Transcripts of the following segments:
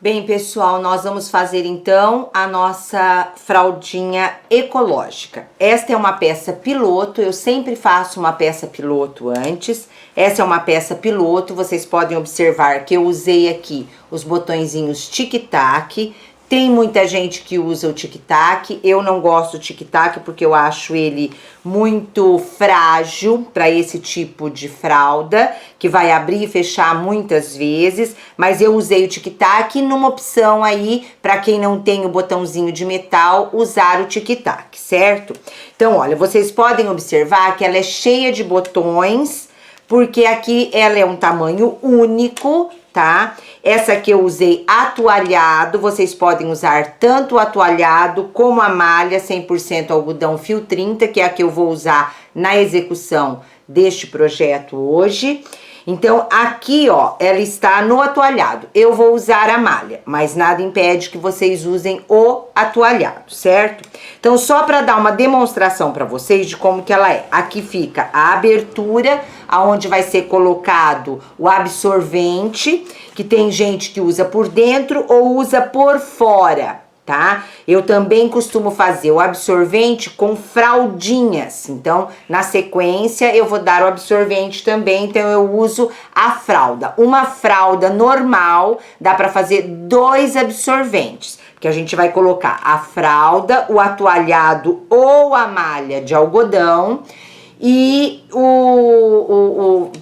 Bem, pessoal, nós vamos fazer então a nossa fraldinha ecológica. Esta é uma peça piloto, eu sempre faço uma peça piloto antes. Essa é uma peça piloto, vocês podem observar que eu usei aqui os botõezinhos tic-tac. Tem muita gente que usa o tic-tac, eu não gosto do tic-tac porque eu acho ele muito frágil para esse tipo de fralda, que vai abrir e fechar muitas vezes, mas eu usei o tic-tac numa opção aí, para quem não tem o botãozinho de metal, usar o tic-tac, certo? Então, olha, vocês podem observar que ela é cheia de botões, porque aqui ela é um tamanho único, tá? Essa aqui eu usei atualhado, vocês podem usar tanto o atualhado como a malha 100% algodão fio 30, que é a que eu vou usar na execução deste projeto hoje. Então, aqui, ó, ela está no atualhado. Eu vou usar a malha, mas nada impede que vocês usem o atualhado, certo? Então, só para dar uma demonstração para vocês de como que ela é. Aqui fica a abertura, aonde vai ser colocado o absorvente, que tem gente que usa por dentro ou usa por fora, tá? Eu também costumo fazer o absorvente com fraldinhas. Então, na sequência, eu vou dar o absorvente também. Então, eu uso a fralda. Uma fralda normal, dá para fazer 2 absorventes. Que a gente vai colocar a fralda, o atualhado ou a malha de algodão e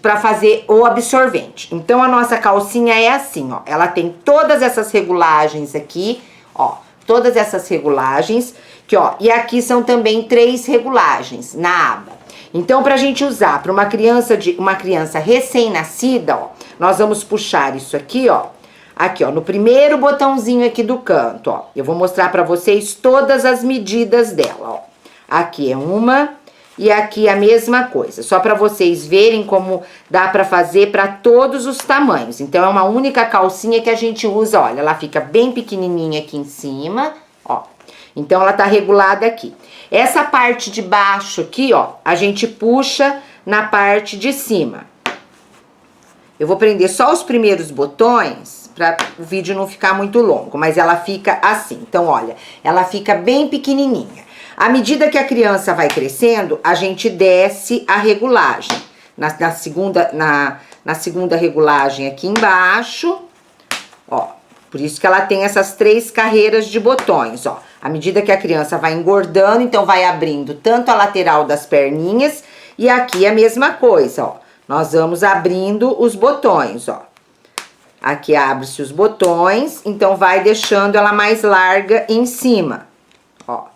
para fazer o absorvente. Então, a nossa calcinha é assim, ó. Ela tem todas essas regulagens aqui, ó. Todas essas regulagens, que ó, e aqui são também 3 regulagens na aba. Então, pra gente usar para uma criança recém-nascida, ó, nós vamos puxar isso aqui, ó. Aqui, ó, no primeiro botãozinho aqui do canto, ó. Eu vou mostrar pra vocês todas as medidas dela, ó. Aqui é uma e aqui a mesma coisa. Só pra vocês verem como dá pra fazer pra todos os tamanhos. Então, é uma única calcinha que a gente usa, olha, ela fica bem pequenininha aqui em cima, ó. Então, ela tá regulada aqui. Essa parte de baixo aqui, ó, a gente puxa na parte de cima. Eu vou prender só os primeiros botões para o vídeo não ficar muito longo, mas ela fica assim. Então, olha, ela fica bem pequenininha. À medida que a criança vai crescendo, a gente desce a regulagem. Na segunda regulagem aqui embaixo, ó. Por isso que ela tem essas 3 carreiras de botões, ó. À medida que a criança vai engordando, então vai abrindo tanto a lateral das perninhas e aqui a mesma coisa, ó. Nós vamos abrindo os botões, ó. Aqui abre-se os botões, então vai deixando ela mais larga em cima, ó.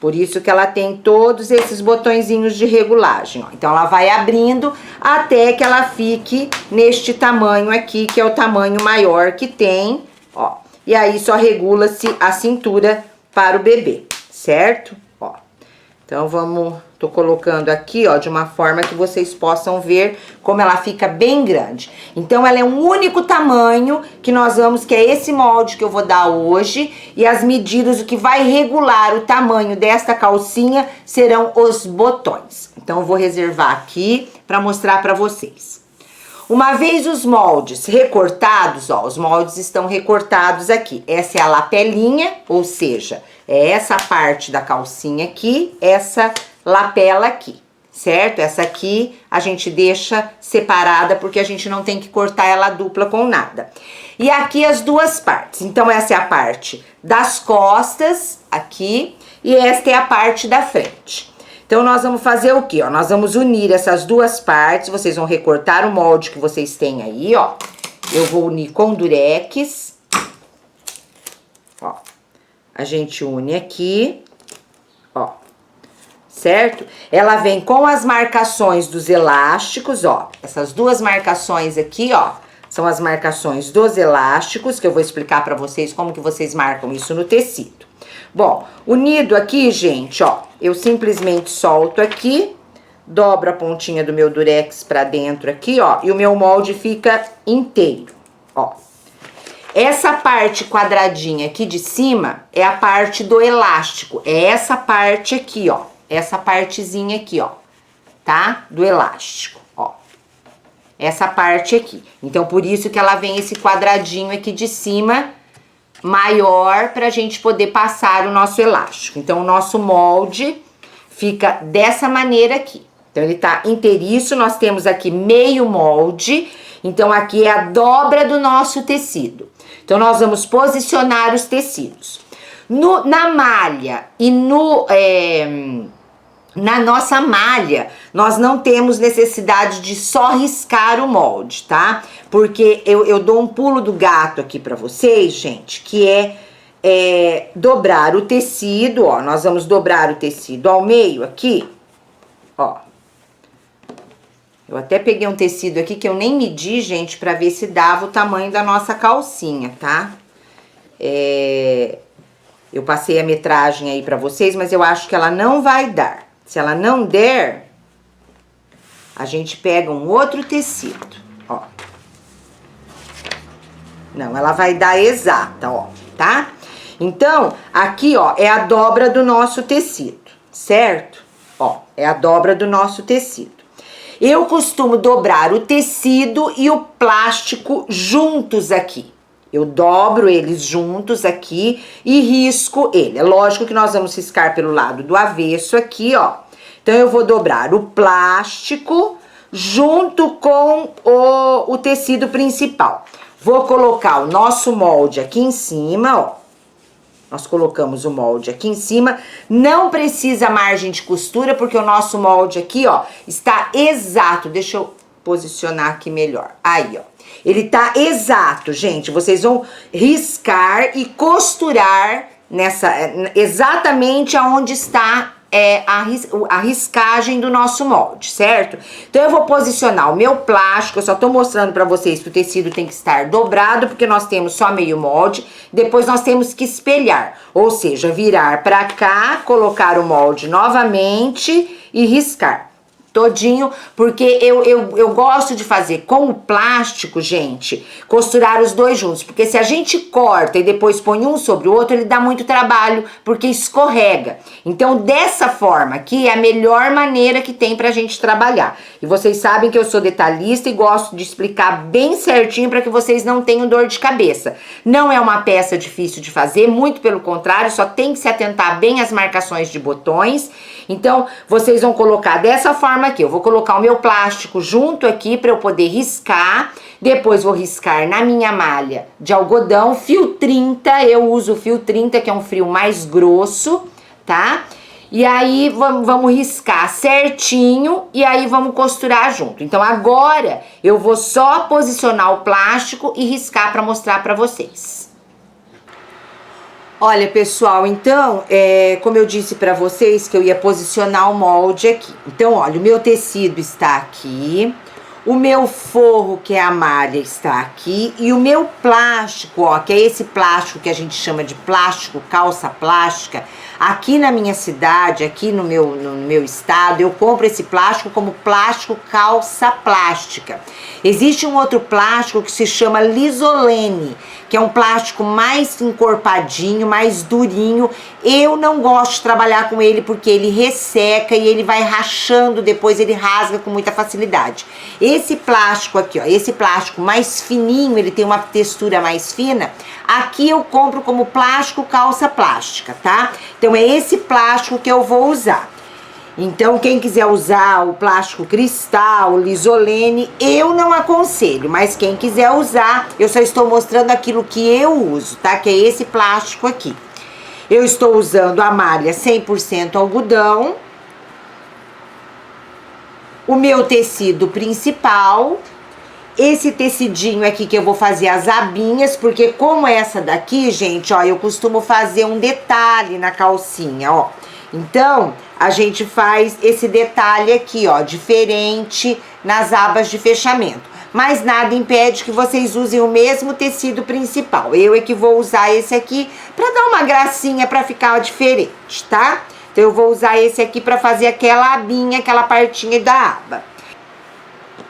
Por isso que ela tem todos esses botõezinhos de regulagem, ó. Então, ela vai abrindo até que ela fique neste tamanho aqui, que é o tamanho maior que tem, ó. E aí, só regula-se a cintura para o bebê, certo? Ó. Então, tô colocando aqui, ó, de uma forma que vocês possam ver como ela fica bem grande. Então, ela é um único tamanho que nós vamos, que é esse molde que eu vou dar hoje. E as medidas, o que vai regular o tamanho desta calcinha serão os botões. Então, eu vou reservar aqui para mostrar para vocês. Uma vez os moldes recortados, ó, os moldes estão recortados aqui. Essa é a lapelinha, ou seja, é essa parte da calcinha aqui, essa lapela aqui, certo? Essa aqui a gente deixa separada porque a gente não tem que cortar ela dupla com nada. E aqui as 2 partes. Então, essa é a parte das costas aqui e esta é a parte da frente. Então, nós vamos fazer o quê? Ó, nós vamos unir essas 2 partes, vocês vão recortar o molde que vocês têm aí, ó. Eu vou unir com durex. Ó, a gente une aqui, ó. Certo? Ela vem com as marcações dos elásticos, ó. Essas 2 marcações aqui, ó, são as marcações dos elásticos, que eu vou explicar pra vocês como que vocês marcam isso no tecido. Bom, unido aqui, gente, ó, eu simplesmente solto aqui, dobro a pontinha do meu durex pra dentro aqui, ó, e o meu molde fica inteiro, ó. Essa parte quadradinha aqui de cima é a parte do elástico, é essa parte aqui, ó. Essa partezinha aqui, ó, tá? Do elástico, ó. essa parte aqui. Então, por isso que ela vem esse quadradinho aqui de cima maior pra gente poder passar o nosso elástico. Então, o nosso molde fica dessa maneira aqui. Então, ele tá inteiriço, nós temos aqui meio molde. Então, aqui é a dobra do nosso tecido. Então, nós vamos posicionar os tecidos. Na malha e na nossa malha, nós não temos necessidade de só riscar o molde, tá? Porque eu dou um pulo do gato aqui pra vocês, gente, que é dobrar o tecido, ó. Nós vamos dobrar o tecido ao meio aqui, ó. Eu até peguei um tecido aqui que eu nem medi, gente, pra ver se dava o tamanho da nossa calcinha, tá? Eu passei a metragem aí pra vocês, mas eu acho que ela não vai dar. Se ela não der, a gente pega um outro tecido, ó. Não, ela vai dar exata, ó, tá? Então, aqui, ó, é a dobra do nosso tecido, certo? Ó, é a dobra do nosso tecido. Eu costumo dobrar o tecido e o plástico juntos aqui. Eu dobro eles juntos aqui e risco ele. É lógico que nós vamos riscar pelo lado do avesso aqui, ó. Então, eu vou dobrar o plástico junto com o tecido principal. Vou colocar o nosso molde aqui em cima, ó. Nós colocamos o molde aqui em cima. Não precisa margem de costura, porque o nosso molde aqui, ó, está exato. Deixa eu posicionar aqui melhor. Aí, ó. Ele tá exato, gente. Vocês vão riscar e costurar exatamente aonde está a riscagem do nosso molde, certo? Então, eu vou posicionar o meu plástico. Eu só tô mostrando pra vocês que o tecido tem que estar dobrado, porque nós temos só meio molde. Depois, nós temos que espelhar, ou seja, virar pra cá, colocar o molde novamente e riscar todinho, porque eu gosto de fazer com o plástico, gente, costurar os dois juntos, porque se a gente corta e depois põe um sobre o outro, ele dá muito trabalho, porque escorrega. Então, dessa forma aqui, é a melhor maneira que tem pra gente trabalhar. E vocês sabem que eu sou detalhista e gosto de explicar bem certinho para que vocês não tenham dor de cabeça. Não é uma peça difícil de fazer, muito pelo contrário, só tem que se atentar bem às marcações de botões. Então, vocês vão colocar dessa forma aqui. Eu vou colocar o meu plástico junto aqui para eu poder riscar. Depois vou riscar na minha malha de algodão, fio 30. Eu uso o fio 30, que é um fio mais grosso, tá? E aí, vamos riscar certinho e aí vamos costurar junto. Então, agora, eu vou só posicionar o plástico e riscar para mostrar para vocês. Olha, pessoal, então, como eu disse pra vocês que eu ia posicionar o molde aqui. Então, olha, o meu tecido está aqui, o meu forro, que é a malha, está aqui, e o meu plástico, ó, que é esse plástico que a gente chama de plástico, calça plástica. Aqui na minha cidade, aqui no meu estado, eu compro esse plástico como plástico calça plástica. Existe um outro plástico que se chama Lisolene, que é um plástico mais encorpadinho, mais durinho. Eu não gosto de trabalhar com ele porque ele resseca e ele vai rachando, depois ele rasga com muita facilidade. Esse plástico aqui, ó, esse plástico mais fininho, ele tem uma textura mais fina, aqui eu compro como plástico calça plástica, tá? Então, é esse plástico que eu vou usar. Então, quem quiser usar o plástico cristal, Lisolene, eu não aconselho, mas quem quiser usar, eu só estou mostrando aquilo que eu uso, tá? Que é esse plástico aqui. Eu estou usando a malha 100% algodão, o meu tecido principal, esse tecidinho aqui que eu vou fazer as abinhas, porque como essa daqui, gente, ó, eu costumo fazer um detalhe na calcinha, ó. Então, a gente faz esse detalhe aqui, ó, diferente nas abas de fechamento. Mas nada impede que vocês usem o mesmo tecido principal. Eu é que vou usar esse aqui pra dar uma gracinha, pra ficar diferente, tá? Então, eu vou usar esse aqui pra fazer aquela abinha, aquela partinha da aba.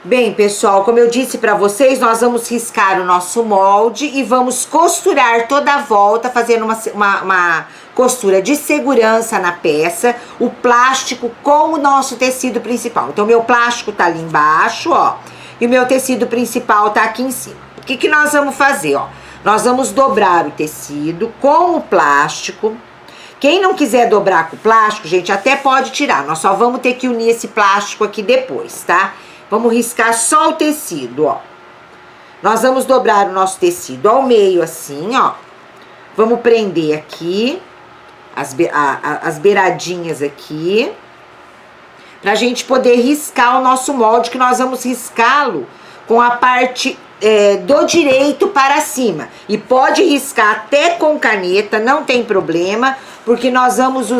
Bem, pessoal, como eu disse pra vocês, nós vamos riscar o nosso molde e vamos costurar toda a volta, fazendo uma costura de segurança na peça, o plástico com o nosso tecido principal. Então, meu plástico tá ali embaixo, ó. e o meu tecido principal tá aqui em cima. O que que nós vamos fazer, ó? Nós vamos dobrar o tecido com o plástico. Quem não quiser dobrar com o plástico, gente, até pode tirar. Nós só vamos ter que unir esse plástico aqui depois, tá? Vamos riscar só o tecido, ó. Nós vamos dobrar o nosso tecido ao meio assim, ó. Vamos prender aqui, as beiradinhas aqui, pra gente poder riscar o nosso molde, que nós vamos riscá-lo com a parte do direito para cima. E pode riscar até com caneta, não tem problema, porque nós vamos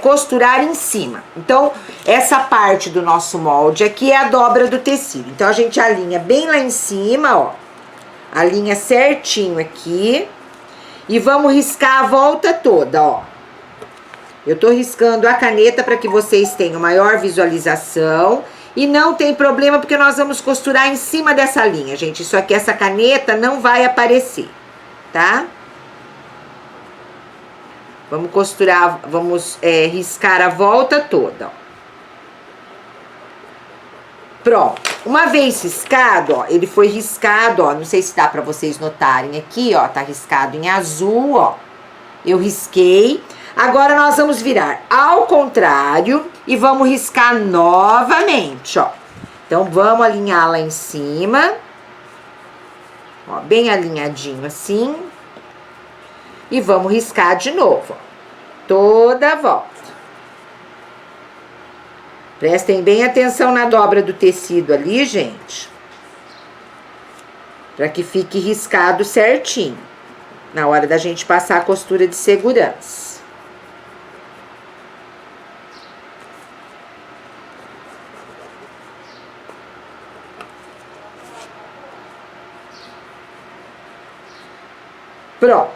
costurar em cima. Então, essa parte do nosso molde aqui é a dobra do tecido. Então, a gente alinha bem lá em cima, ó. Alinha certinho aqui. E vamos riscar a volta toda, ó. Eu tô riscando a caneta para que vocês tenham maior visualização. E não tem problema, porque nós vamos costurar em cima dessa linha, gente. Isso aqui, essa caneta não vai aparecer, tá? Vamos costurar, vamos riscar a volta toda, ó. Pronto. Uma vez riscado, ó, ele foi riscado, ó, não sei se dá pra vocês notarem aqui, ó, tá riscado em azul, ó. Eu risquei. Agora, nós vamos virar ao contrário e vamos riscar novamente, ó. Então, vamos alinhar lá em cima. Ó, bem alinhadinho assim. E vamos riscar de novo, ó. Toda a volta. Prestem bem atenção na dobra do tecido ali, gente. Para que fique riscado certinho. Na hora da gente passar a costura de segurança. Pronto.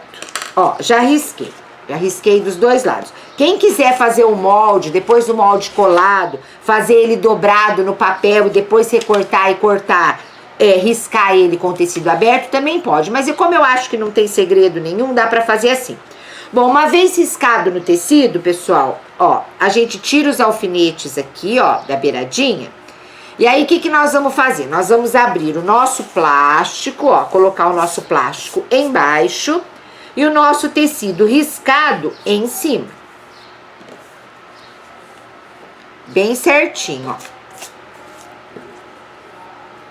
Ó, já risquei. Já risquei dos dois lados. Quem quiser fazer o molde, depois do molde colado, fazer ele dobrado no papel e depois recortar e cortar, riscar ele com o tecido aberto, também pode. Mas como eu acho que não tem segredo nenhum, dá pra fazer assim. Bom, uma vez riscado no tecido, pessoal, ó, a gente tira os alfinetes aqui, ó, da beiradinha. E aí, o que que nós vamos fazer? Nós vamos abrir o nosso plástico, ó, colocar o nosso plástico embaixo e o nosso tecido riscado em cima. Bem certinho, ó.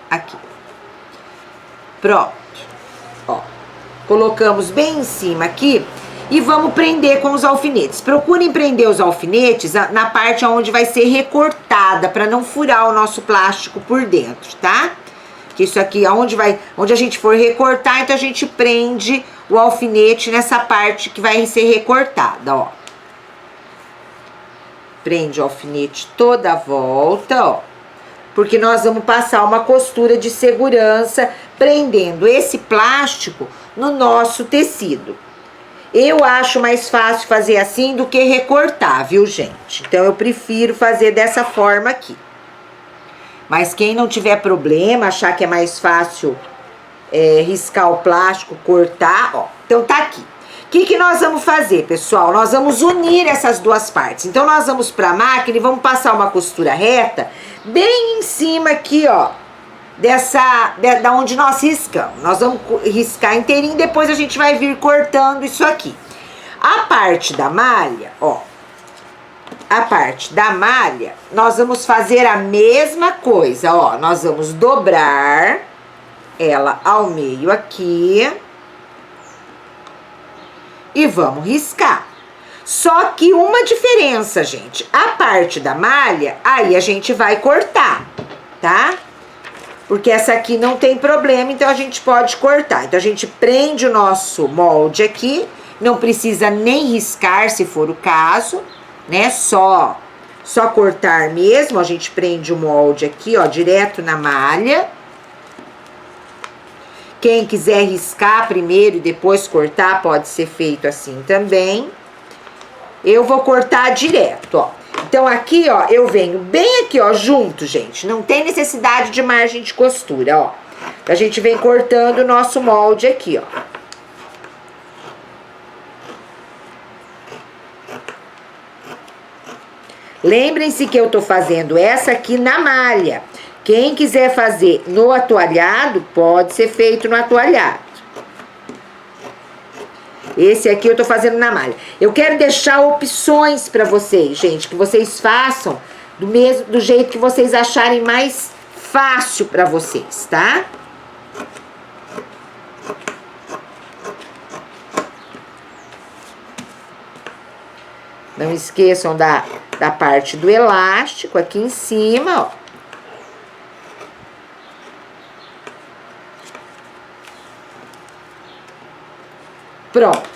Aqui. Pronto. Ó. Colocamos bem em cima aqui e vamos prender com os alfinetes. Procurem prender os alfinetes na parte onde vai ser recortada, para não furar o nosso plástico por dentro, tá? Que isso aqui, onde a gente for recortar, então a gente prende o alfinete nessa parte que vai ser recortada, ó. Prende o alfinete toda a volta, ó. Porque nós vamos passar uma costura de segurança prendendo esse plástico no nosso tecido. Eu acho mais fácil fazer assim do que recortar, viu, gente? Então, eu prefiro fazer dessa forma aqui. Mas quem não tiver problema, achar que é mais fácil riscar o plástico, cortar, ó. Então, tá aqui. O que que nós vamos fazer, pessoal? Nós vamos unir essas duas partes. Então, nós vamos pra máquina e vamos passar uma costura reta bem em cima aqui, ó. Da onde nós riscamos. Nós vamos riscar inteirinho, depois a gente vai vir cortando isso aqui. A parte da malha, ó. A parte da malha, nós vamos fazer a mesma coisa, ó. Nós vamos dobrar ela ao meio aqui. E vamos riscar. Só que uma diferença, gente. A parte da malha, aí a gente vai cortar, tá? Porque essa aqui não tem problema, então a gente pode cortar. Então, a gente prende o nosso molde aqui. Não precisa nem riscar, se for o caso, né? Só cortar mesmo. A gente prende o molde aqui, ó, direto na malha. Quem quiser riscar primeiro e depois cortar, pode ser feito assim também. Eu vou cortar direto, ó. Então, aqui, ó, eu venho bem aqui, ó, junto, gente. Não tem necessidade de margem de costura, ó. A gente vem cortando o nosso molde aqui, ó. Lembrem-se que eu tô fazendo essa aqui na malha. Quem quiser fazer no atoalhado, pode ser feito no atoalhado. Esse aqui eu tô fazendo na malha. Eu quero deixar opções pra vocês, gente, que vocês façam do jeito que vocês acharem mais fácil pra vocês, tá? Não esqueçam da parte do elástico aqui em cima, ó. Pronto.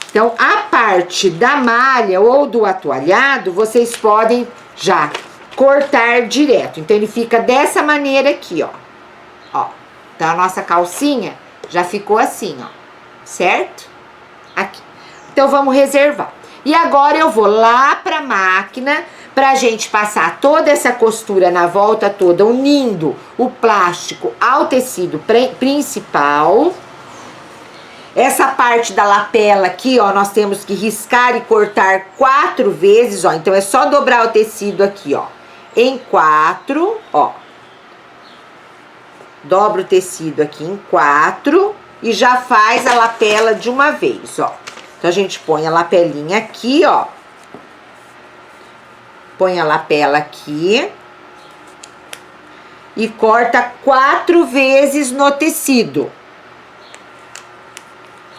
Então, a parte da malha ou do atoalhado, vocês podem já cortar direto. Então, ele fica dessa maneira aqui, ó. Ó. Então, a nossa calcinha já ficou assim, ó. Certo? Aqui. Então, vamos reservar. E agora eu vou lá pra máquina pra gente passar toda essa costura na volta toda, unindo o plástico ao tecido principal. Essa parte da lapela aqui, ó, nós temos que riscar e cortar 4 vezes, ó. Então, é só dobrar o tecido aqui, ó, em 4, ó. Dobra o tecido aqui em 4 e já faz a lapela de uma vez, ó. Então, a gente põe a lapelinha aqui, ó. Põe a lapela aqui. E corta 4 vezes no tecido.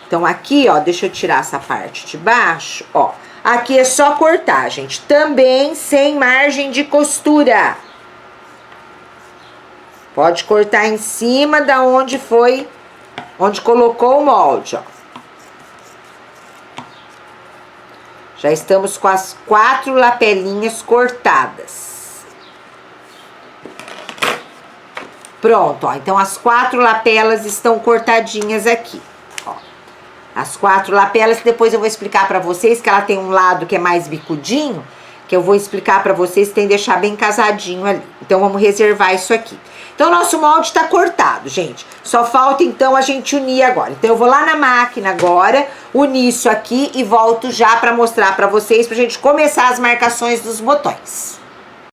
Então, aqui, ó, deixa eu tirar essa parte de baixo, ó. Aqui é só cortar, gente. Também sem margem de costura. Pode cortar em cima da onde foi, onde colocou o molde, ó. Já estamos com as 4 lapelinhas cortadas. Pronto, ó. Então, as 4 lapelas estão cortadinhas aqui, ó. As 4 lapelas, que depois eu vou explicar pra vocês, que ela tem um lado que é mais bicudinho, que eu vou explicar pra vocês, tem que deixar bem casadinho ali. Então, vamos reservar isso aqui. Então, nosso molde tá cortado, gente. Só falta, então, a gente unir agora. Então, eu vou lá na máquina agora, unir isso aqui e volto já pra mostrar pra vocês, pra gente começar as marcações dos botões.